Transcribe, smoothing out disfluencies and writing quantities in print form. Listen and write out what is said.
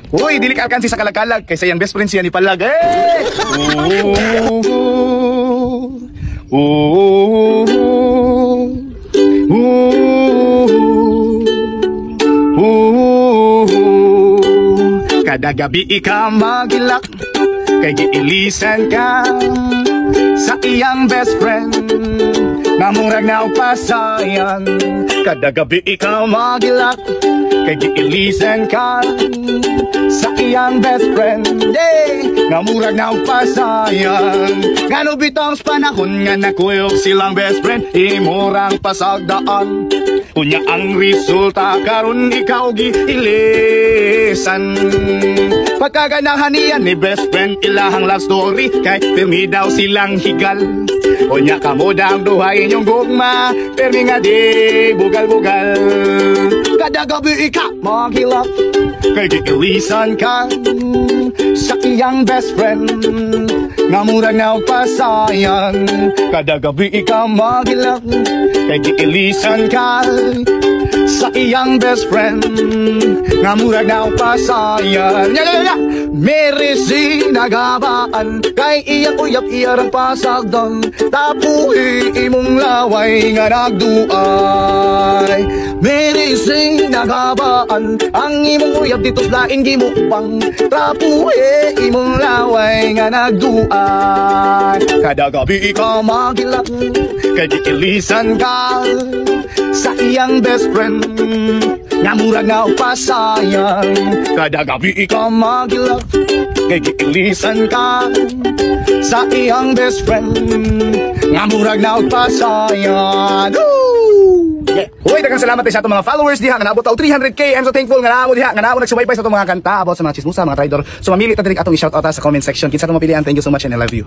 Uy, dili ka alkansi sa kalagkalag kaysa yung best friend siya ni Palag. Eh! Kada gabi ika magilak kay giilisan ka sa iyang best friend na murag na upasayan. Kada gabi ikaw magilak kay giilisan ka sa iyang best friend, yeah, nga murag na upasayan. Ngano bitong panahon nga nakuyog silang best friend, imurang pasagdaan. Kunya ang resulta karon ikaw giilisan. Pagkaganahan niya ni best friend ilahang love story kay pirmi daw silang higal. Kunya kamo daw duhay inyong gugma, pirmi nga di bugal-bugal. Kada gabi ika maghilak kay giilisan ka sa iyang best friend nga murag na upasayan. Kada gabi ika maghilak kay giilisan ka sa iyang best friend nga murag na upasayan. Merisi nagabaan kay iyang uyap iyarang pasagdan, tapuhi imong laway nga nagduay. Merisi nagabaan ang imong uyap dito lain gimukbang, tapuhi imong laway nga nagduay. Kada gabi ikaw magilak kay giilisan ka sa iyang best friend nga murag na upasayan. Kada gabi ikaw magilak kay giilisan ka sa iyang best friend nga murag na upasayan. Yeah. Uy, daghang salamat sa atong mga followers diha nga naabot og 300k. I'm so thankful nga naamo diha nga naamo nagsubaybay sa atong mga kanta about sa mga chismosa, mga traidor. So mamili ta diri atong i-shout out sa comment section. Kinsa atong mapilian. Thank you so much and I love you.